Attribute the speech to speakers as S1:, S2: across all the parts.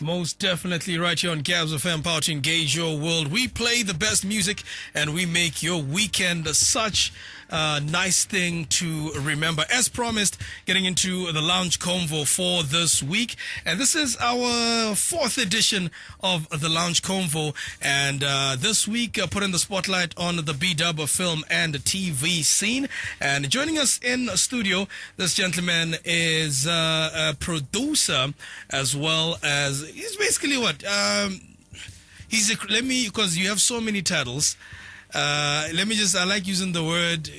S1: Most definitely right here on Gabs FM, Power to Engage Your World. We play the best music and we make your weekend such a nice thing to remember. As promised, getting into the Lounge Convo for this week. And this is our fourth edition of the Lounge Convo. And this week, putting the spotlight on the B-dub film and TV scene. And joining us in studio, this gentleman is a producer as well as he's basically what? Because you have so many titles. I like using the word,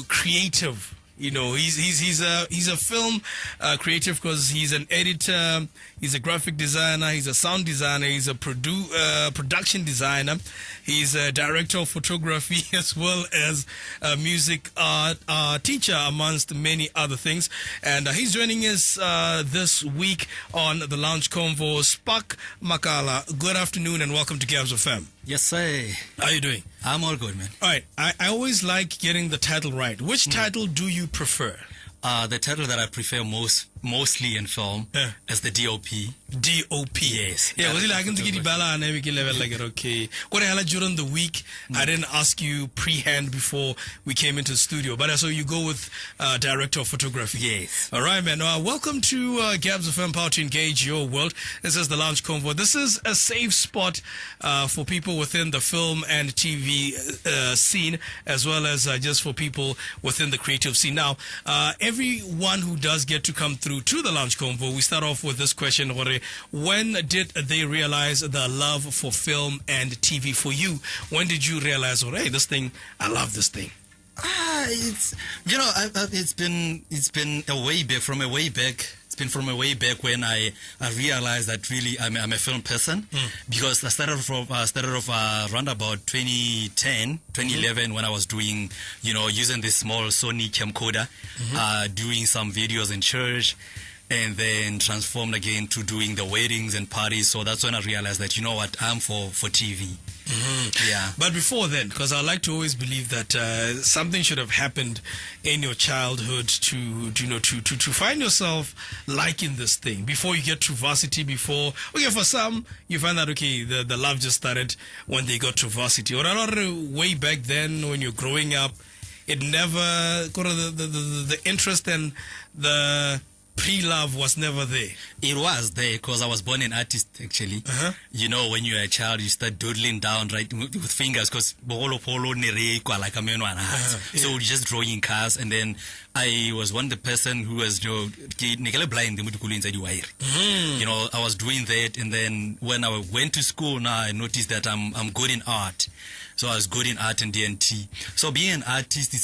S1: creative. He's a film creative because he's an editor, he's a graphic designer, he's a sound designer, he's a production designer, he's a director of photography as well as a music teacher, amongst many other things. And he's joining us this week on the Lounge Convo-Spark. Makala, good afternoon and welcome to Gabs FM.
S2: Yes, sir.
S1: How are you doing?
S2: I'm all good, man.
S1: All right. I always like getting the title right. Which title do you prefer?
S2: The title that I prefer mostly in film is the DOP.
S1: DOP.
S2: Yes.
S1: Yeah, was it like okay. During the week, I didn't ask you pre-hand before we came into the studio, but so you go with director of photography.
S2: Yes.
S1: All right, man. Welcome to Gabs FM, Power to Engage Your World. This is the Lounge Convo. This is a safe spot for people within the film and TV scene, as well as just for people within the creative scene. Now, everyone who does get to come through to the Lounge Convo, we start off with this question: when did they realize the love for film and TV for you? When did you realize, hey, this thing, I love this thing?
S2: It's been a way back, from a way back. It's been from a way back when I realized that really I'm a film person, because I started off around about 2010, 2011 when I was doing, using this small Sony Camcoder, doing some videos in church, and then transformed again to doing the weddings and parties. So that's when I realized that, I'm for TV. Yeah.
S1: But before then, because I like to always believe that something should have happened in your childhood to find yourself liking this thing before you get to varsity. For some, you find that the love just started when they got to varsity, or another way back then when you're growing up, it never the interest and the pre-love was never there.
S2: It was there because I was born an artist, actually. When you're a child, you start doodling down right with fingers, because like a man. So you're just drawing cars, and then I was one of the person who was blind. I was doing that, and then when I went to school, now I noticed that I'm good in art. So I was good in art and D&T. So being an artist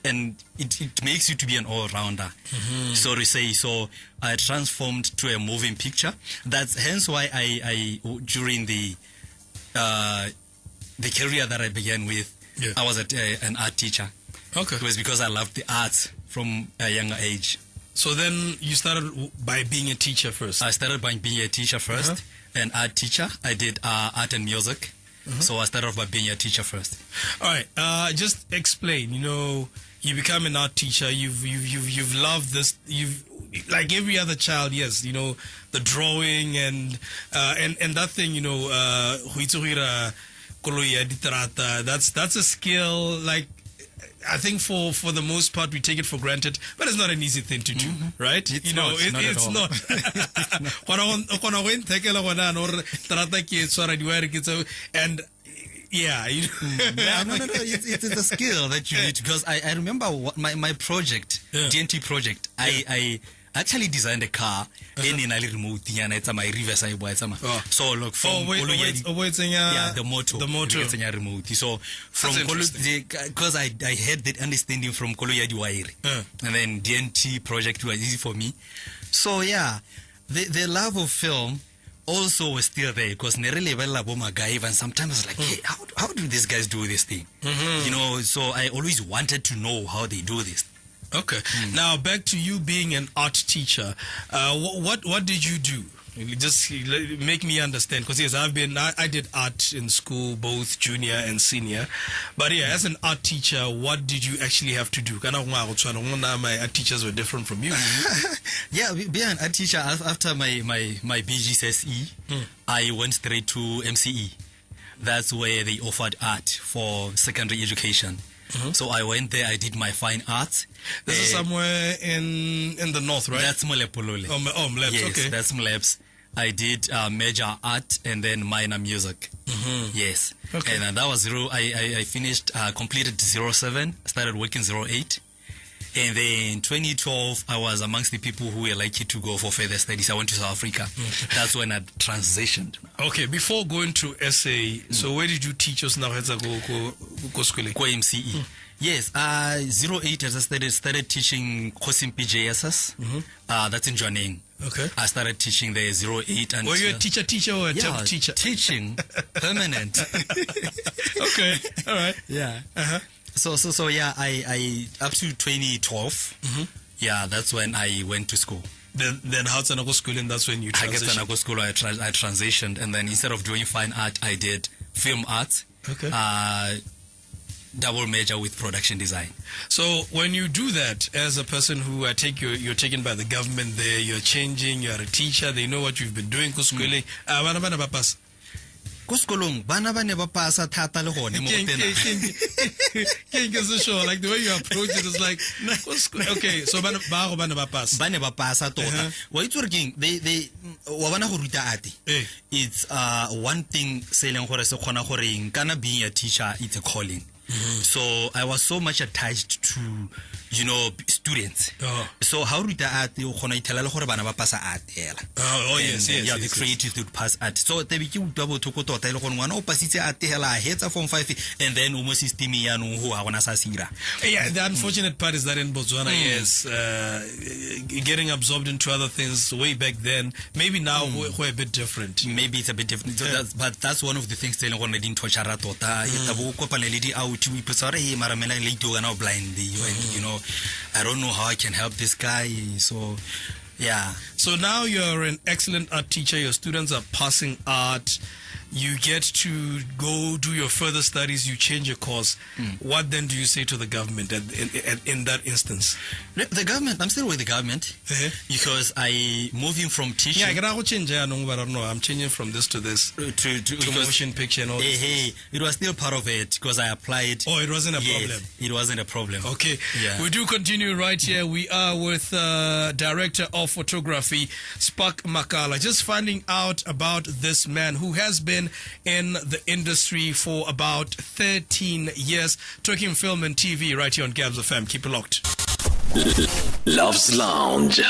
S2: and it makes you to be an all-rounder, so to say. So I transformed to a moving picture. That's hence why I during the career that I began with, I was an art teacher.
S1: Okay.
S2: It was because I loved the arts from a younger age.
S1: So then you started by being a teacher first?
S2: I started by being a teacher first, an art teacher. I did art and music. So I started off by being a teacher first.
S1: All right. Just explain. You become an art teacher. You've loved this. You've, like every other child, yes. The drawing and that thing. That's a skill. Like, I think for the most part we take it for granted, but it's not an easy thing to do, right?
S2: It's not.
S1: And yeah,
S2: no. It's a skill that you need, because I remember my project, D&T project. I actually designed a car in a remote thing, it's my reverse. So look, from the motor it's a remote. So from because I had that understanding from Koloya Diwairi, and then D&T project was easy for me. So yeah, the love of film also was still there, because and sometimes I was like, hey, how do these guys do this thing? So I always wanted to know how they do this.
S1: Okay. Now back to you being an art teacher. What did you do? Just make me understand, because yes, I did art in school, both junior and senior. But yeah, as an art teacher, what did you actually have to do? My art teachers were different from you.
S2: Yeah, being an art teacher, after my BGCSE, I went straight to MCE. That's where they offered art for secondary education. So I went there, I did my fine arts.
S1: This is somewhere in the north, right?
S2: That's Molepolole.
S1: Oh, Moleps,
S2: yes,
S1: okay.
S2: That's Moleps. I did major art and then minor music. Yes.
S1: Okay.
S2: And that was I finished, completed 07, started working 08. And then 2012, I was amongst the people who were lucky to go for further studies. I went to South Africa. That's when I transitioned.
S1: Okay, before going to SA, so where did you teach us now? Go schooling?
S2: Go MCE. Yes, 08 as I started teaching Kosimpi JSS. That's in Jwaneng.
S1: Okay.
S2: I started teaching there 08. And
S1: were you a teacher or a temp teacher?
S2: Teaching, permanent.
S1: Okay, all right.
S2: Yeah. So yeah, I up to 2012. Yeah, that's when I went to school.
S1: Then how to go school, and that's when you transitioned.
S2: I go school. I transitioned, and then instead of doing fine art, I did film art.
S1: Okay.
S2: Double major with production design.
S1: So when you do that, as a person who you're taken by the government there, you're changing, you're a teacher, they know what you've been doing.
S2: Kuskolong bana ba ne ba pasa thata le gone mo tena.
S1: Like the way you approach it is like okay, so bana ba
S2: pasa tota. Wa itse king they wa bana go ruta art. It's one thing se leng gore se khona gore kana being a teacher, it's a calling. So I was so much attached to, students. So how do art you khona itela le gore bana ba pasa art hela.
S1: Yes.
S2: Yeah, the creative would pass art. So te be ke double to tota ile gone ngwana o pasitse art hela hetsa form 5 and then almost system ya no ho a bona sa sira.
S1: Yeah, the unfortunate part is that in Botswana, yes, getting absorbed into other things way back then. Maybe now we're a bit different.
S2: Maybe it's a bit different. So that's one of the things they gone didn't touch ara tota. Itabo kopana le di out we put sorry maramela le to na blind and I don't know how I can help this guy. So yeah.
S1: So now you're an excellent art teacher. Your students are passing art. You get to go do your further studies. You change your course. What then do you say to the government in that instance?
S2: The government, I'm still with the government because I moving from teaching.
S1: Yeah, I'm changing from this to this to motion picture and all this.
S2: It was still part of it because I applied.
S1: Oh, it wasn't a problem.
S2: It wasn't a problem.
S1: Okay, we do continue right here. We are with director of photography, Spark Makala, just finding out about this man who has been in the industry for about 13 years, talking film and TV right here on Gabs FM. Keep it locked.
S3: Love's Lounge.